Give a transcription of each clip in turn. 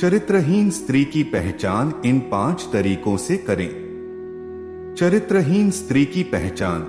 चरित्रहीन स्त्री की पहचान इन 5 तरीकों से करें। चरित्रहीन स्त्री की पहचान।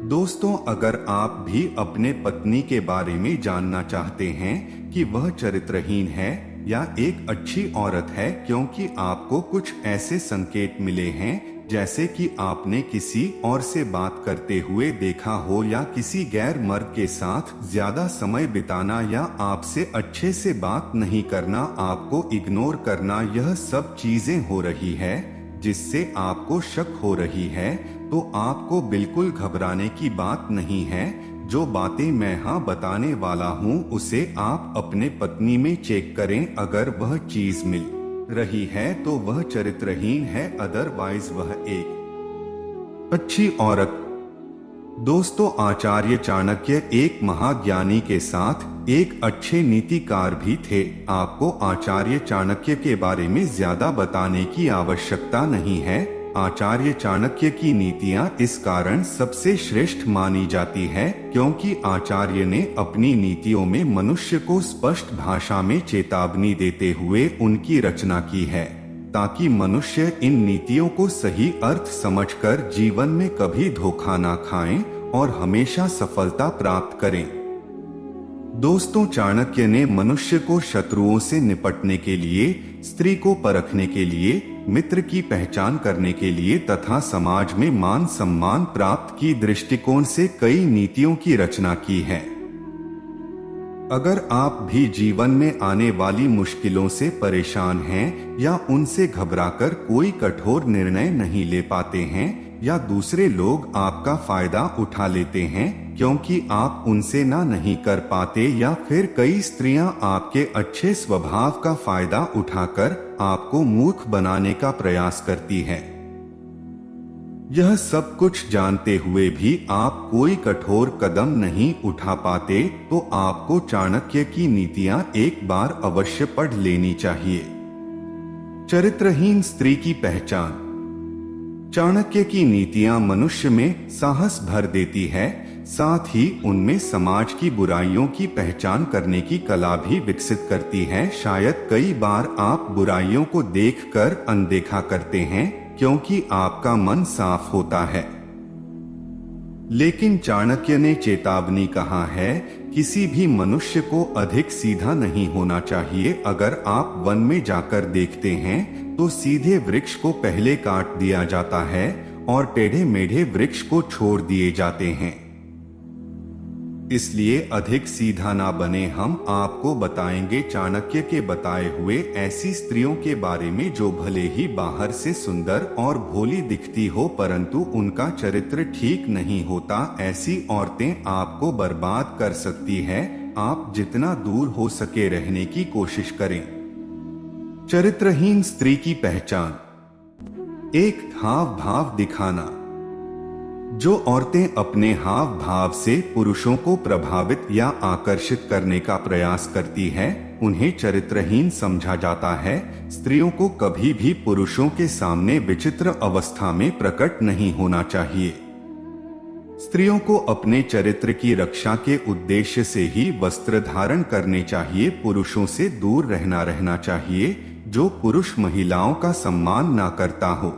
दोस्तों, अगर आप भी अपने पत्नी के बारे में जानना चाहते हैं कि वह चरित्रहीन है या एक अच्छी औरत है, क्योंकि आपको कुछ ऐसे संकेत मिले हैं जैसे कि आपने किसी और से बात करते हुए देखा हो या किसी गैर मर्द के साथ ज्यादा समय बिताना या आपसे अच्छे से बात नहीं करना, आपको इग्नोर करना, यह सब चीजें हो रही है जिससे आपको शक हो रही है, तो आपको बिल्कुल घबराने की बात नहीं है। जो बातें मैं बताने वाला हूँ उसे आप अपने पत्नी में चेक करें। अगर वह चीज मिल रही है तो वह चरित्रहीन है, अदरवाइज वह एक अच्छी औरत। दोस्तों, आचार्य चाणक्य एक महाज्ञानी के साथ एक अच्छे नीतिकार भी थे। आपको आचार्य चाणक्य के बारे में ज्यादा बताने की आवश्यकता नहीं है। आचार्य चाणक्य की नीतियां इस कारण सबसे श्रेष्ठ मानी जाती है क्योंकि आचार्य ने अपनी नीतियों में मनुष्य को स्पष्ट भाषा में चेतावनी देते हुए उनकी रचना की है, ताकि मनुष्य इन नीतियों को सही अर्थ समझकर जीवन में कभी धोखा ना खाएं और हमेशा सफलता प्राप्त करें। दोस्तों, चाणक्य ने मनुष्य को शत्रुओं से निपटने के लिए, स्त्री को परखने के लिए, मित्र की पहचान करने के लिए तथा समाज में मान सम्मान प्राप्त की दृष्टिकोण से कई नीतियों की रचना की है। अगर आप भी जीवन में आने वाली मुश्किलों से परेशान हैं या उनसे घबराकर कोई कठोर निर्णय नहीं ले पाते हैं या दूसरे लोग आपका फायदा उठा लेते हैं क्योंकि आप उनसे ना नहीं कर पाते, या फिर कई स्त्रियां आपके अच्छे स्वभाव का फायदा उठाकर आपको मूर्ख बनाने का प्रयास करती है, यह सब कुछ जानते हुए भी आप कोई कठोर कदम नहीं उठा पाते, तो आपको चाणक्य की नीतियां एक बार अवश्य पढ़ लेनी चाहिए। चरित्रहीन स्त्री की पहचान। चाणक्य की नीतियां मनुष्य में साहस भर देती है, साथ ही उनमें समाज की बुराइयों की पहचान करने की कला भी विकसित करती है। शायद कई बार आप बुराइयों को देखकर अनदेखा करते हैं क्योंकि आपका मन साफ होता है, लेकिन चाणक्य ने चेतावनी कहा है, किसी भी मनुष्य को अधिक सीधा नहीं होना चाहिए। अगर आप वन में जाकर देखते हैं तो सीधे वृक्ष को पहले काट दिया जाता है और टेढ़े मेढ़े वृक्ष को छोड़ दिए जाते हैं। इसलिए अधिक सीधा ना बने। हम आपको बताएंगे चाणक्य के बताए हुए ऐसी स्त्रियों के बारे में जो भले ही बाहर से सुंदर और भोली दिखती हो परंतु उनका चरित्र ठीक नहीं होता। ऐसी औरतें आपको बर्बाद कर सकती है। आप जितना दूर हो सके रहने की कोशिश करें। चरित्रहीन स्त्री की पहचान। एक हाव भाव दिखाना। जो औरतें अपने हाव भाव से पुरुषों को प्रभावित या आकर्षित करने का प्रयास करती है, उन्हें चरित्रहीन समझा जाता है। स्त्रियों को कभी भी पुरुषों के सामने विचित्र अवस्था में प्रकट नहीं होना चाहिए। स्त्रियों को अपने चरित्र की रक्षा के उद्देश्य से ही वस्त्र धारण करने चाहिए। पुरुषों से दूर रहना चाहिए जो पुरुष महिलाओं का सम्मान ना करता हो।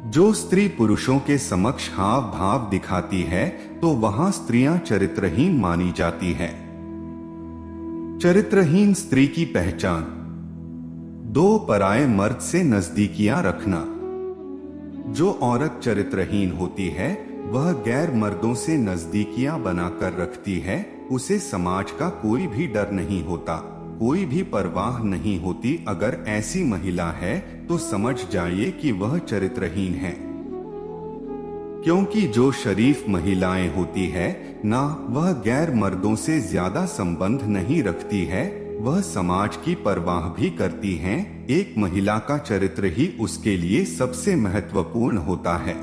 जो स्त्री पुरुषों के समक्ष हाव भाव दिखाती है तो वहां स्त्रियां चरित्रहीन मानी जाती है। चरित्रहीन स्त्री की पहचान। 2 पराये मर्द से नजदीकियां रखना। जो औरत चरित्रहीन होती है वह गैर मर्दों से नजदीकियां बनाकर रखती है। उसे समाज का कोई भी डर नहीं होता, कोई भी परवाह नहीं होती। अगर ऐसी महिला है तो समझ जाइए कि वह चरित्रहीन है, क्योंकि जो शरीफ महिलाएं होती है ना, वह गैर मर्दों से ज्यादा संबंध नहीं रखती है, वह समाज की परवाह भी करती हैं। एक महिला का चरित्र ही उसके लिए सबसे महत्वपूर्ण होता है।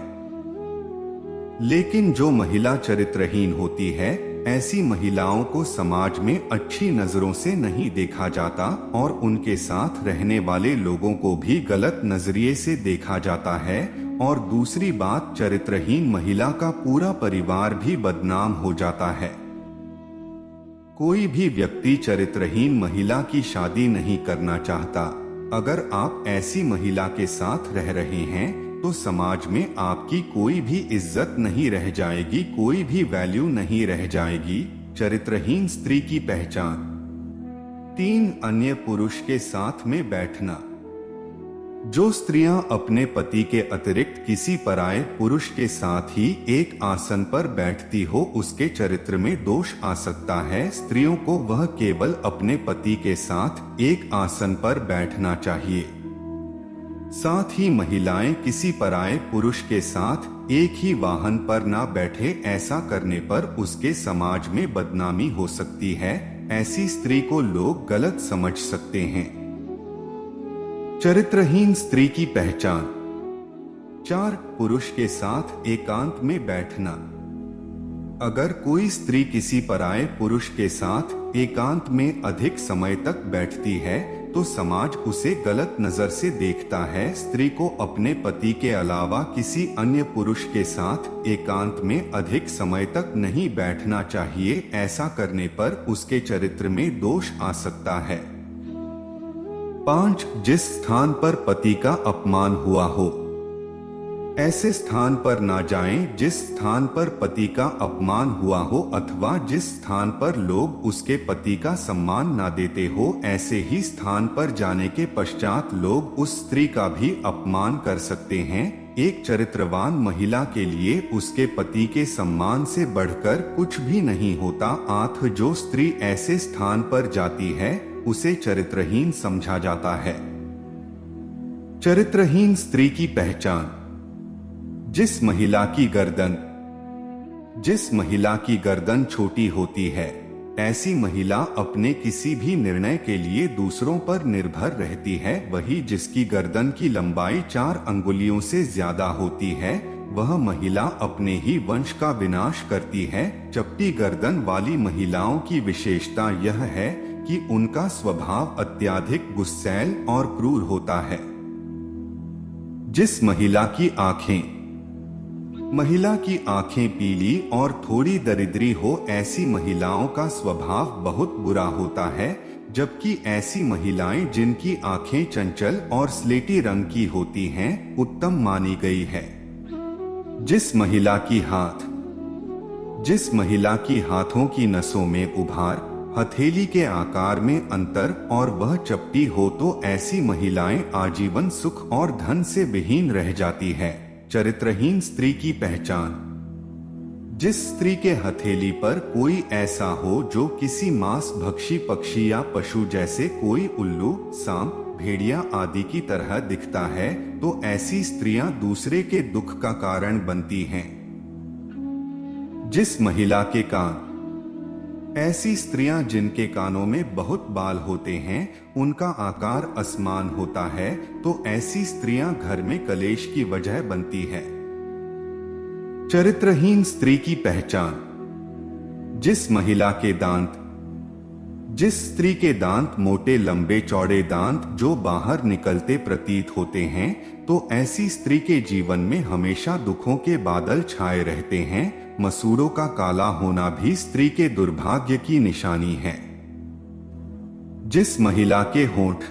लेकिन जो महिला चरित्रहीन होती है, ऐसी महिलाओं को समाज में अच्छी नजरों से नहीं देखा जाता और उनके साथ रहने वाले लोगों को भी गलत नजरिए से देखा जाता है। और दूसरी बात, चरित्रहीन महिला का पूरा परिवार भी बदनाम हो जाता है। कोई भी व्यक्ति चरित्रहीन महिला की शादी नहीं करना चाहता। अगर आप ऐसी महिला के साथ रह रहे हैं तो समाज में आपकी कोई भी इज्जत नहीं रह जाएगी, कोई भी वैल्यू नहीं रह जाएगी। चरित्रहीन स्त्री की पहचान। 3 अन्य पुरुष के साथ में बैठना। जो स्त्रियां अपने पति के अतिरिक्त किसी पराये पुरुष के साथ ही एक आसन पर बैठती हो उसके चरित्र में दोष आ सकता है। स्त्रियों को वह केवल अपने पति के साथ एक आसन पर बैठना चाहिए। साथ ही महिलाएं किसी पराये पुरुष के साथ एक ही वाहन पर ना बैठे। ऐसा करने पर उसके समाज में बदनामी हो सकती है। ऐसी स्त्री को लोग गलत समझ सकते हैं। चरित्रहीन स्त्री की पहचान। 4 पुरुष के साथ एकांत में बैठना। अगर कोई स्त्री किसी पराये पुरुष के साथ एकांत में अधिक समय तक बैठती है तो समाज उसे गलत नजर से देखता है। स्त्री को अपने पति के अलावा किसी अन्य पुरुष के साथ एकांत में अधिक समय तक नहीं बैठना चाहिए। ऐसा करने पर उसके चरित्र में दोष आ सकता है। 5 जिस स्थान पर पति का अपमान हुआ हो। ऐसे स्थान पर ना जाएं जिस स्थान पर पति का अपमान हुआ हो अथवा जिस स्थान पर लोग उसके पति का सम्मान ना देते हो। ऐसे ही स्थान पर जाने के पश्चात लोग उस स्त्री का भी अपमान कर सकते हैं। एक चरित्रवान महिला के लिए उसके पति के सम्मान से बढ़कर कुछ भी नहीं होता। जो स्त्री ऐसे स्थान पर जाती है उसे चरित्रहीन समझा जाता है। चरित्रहीन स्त्री की पहचान। जिस महिला की गर्दन छोटी होती है ऐसी महिला अपने किसी भी निर्णय के लिए दूसरों पर निर्भर रहती है। वही जिसकी गर्दन की लंबाई 4 अंगुलियों से ज्यादा होती है वह महिला अपने ही वंश का विनाश करती है। चपटी गर्दन वाली महिलाओं की विशेषता यह है कि उनका स्वभाव अत्यधिक गुस्सैल और क्रूर होता है। जिस महिला की आंखें पीली और थोड़ी दरिद्री हो ऐसी महिलाओं का स्वभाव बहुत बुरा होता है। जबकि ऐसी महिलाएं जिनकी आंखें चंचल और स्लेटी रंग की होती हैं उत्तम मानी गई है। जिस महिला की हाथों की नसों में उभार, हथेली के आकार में अंतर और वह चपटी हो तो ऐसी महिलाएं आजीवन सुख और धन से विहीन रह जाती है। चरित्रहीन स्त्री की पहचान। जिस स्त्री के हथेली पर कोई ऐसा हो जो किसी मांस भक्षी पक्षी या पशु जैसे कोई उल्लू, सांप, भेड़िया आदि की तरह दिखता है तो ऐसी स्त्रियां दूसरे के दुख का कारण बनती हैं। जिस महिला के कान। ऐसी स्त्रियां जिनके कानों में बहुत बाल होते हैं उनका आकार असमान होता है तो ऐसी स्त्रियां घर में कलेश की वजह बनती है। चरित्रहीन स्त्री की पहचान। जिस स्त्री के दांत मोटे लंबे चौड़े दांत जो बाहर निकलते प्रतीत होते हैं तो ऐसी स्त्री के जीवन में हमेशा दुखों के बादल छाए रहते हैं। मसूड़ों का काला होना भी स्त्री के दुर्भाग्य की निशानी है। जिस महिला के होंठ।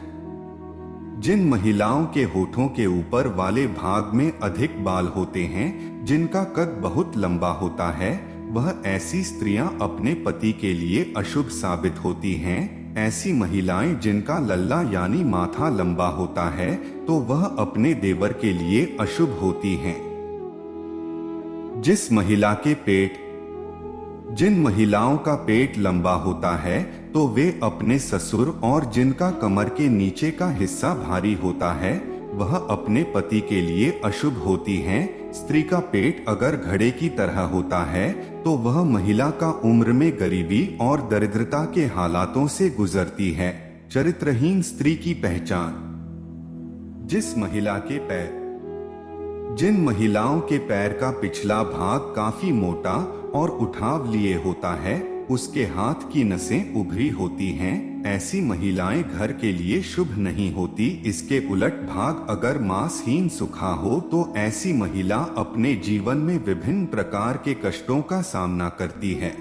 जिन महिलाओं के होठों के ऊपर वाले भाग में अधिक बाल होते हैं जिनका कद बहुत लंबा होता है वह ऐसी स्त्रियां अपने पति के लिए अशुभ साबित होती हैं। ऐसी महिलाएं जिनका लल्ला यानी माथा लंबा होता है तो वह अपने देवर के लिए अशुभ होती हैं। जिस महिला के पेट। जिन महिलाओं का पेट लंबा होता है तो वे अपने ससुर और जिनका कमर के नीचे का हिस्सा भारी होता है वह अपने पति के लिए अशुभ होती हैं। स्त्री का पेट अगर घड़े की तरह होता है तो वह महिला का उम्र में गरीबी और दरिद्रता के हालातों से गुजरती है। चरित्रहीन स्त्री की पहचान। जिस महिला के पैर। जिन महिलाओं के पैर का पिछला भाग काफी मोटा और उठाव लिए होता है उसके हाथ की नसें उभरी होती हैं ऐसी महिलाएं घर के लिए शुभ नहीं होती। इसके उलट भाग अगर मांसहीन सूखा हो तो ऐसी महिला अपने जीवन में विभिन्न प्रकार के कष्टों का सामना करती है।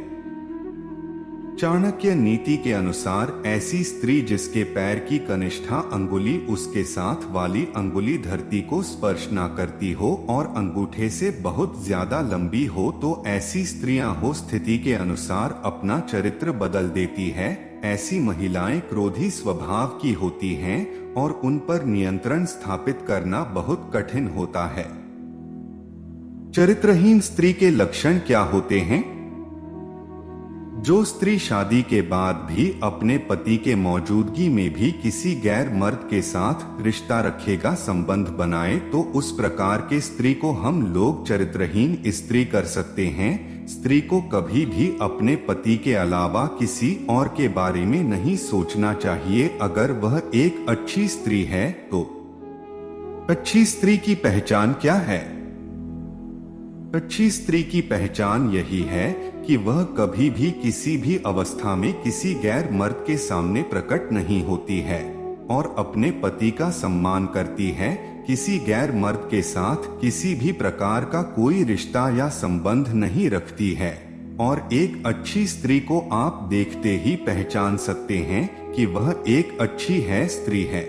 चाणक्य नीति के अनुसार ऐसी स्त्री जिसके पैर की कनिष्ठा अंगुली उसके साथ वाली अंगुली धरती को स्पर्श ना करती हो और अंगूठे से बहुत ज्यादा लंबी हो तो ऐसी स्त्रियां हो स्थिति के अनुसार अपना चरित्र बदल देती है। ऐसी महिलाएं क्रोधी स्वभाव की होती हैं और उन पर नियंत्रण स्थापित करना बहुत कठिन होता है। चरित्रहीन स्त्री के लक्षण क्या होते हैं? जो स्त्री शादी के बाद भी अपने पति के मौजूदगी में भी किसी गैर मर्द के साथ रिश्ता रखेगा, संबंध बनाए, तो उस प्रकार के स्त्री को हम लोग चरित्रहीन स्त्री कर सकते हैं। स्त्री को कभी भी अपने पति के अलावा किसी और के बारे में नहीं सोचना चाहिए। अगर वह एक अच्छी स्त्री है तो अच्छी स्त्री की पहचान क्या है? अच्छी स्त्री की पहचान यही है कि वह कभी भी किसी भी अवस्था में किसी गैर मर्द के सामने प्रकट नहीं होती है और अपने पति का सम्मान करती है, किसी गैर मर्द के साथ किसी भी प्रकार का कोई रिश्ता या संबंध नहीं रखती है। और एक अच्छी स्त्री को आप देखते ही पहचान सकते हैं कि वह एक अच्छी स्त्री है।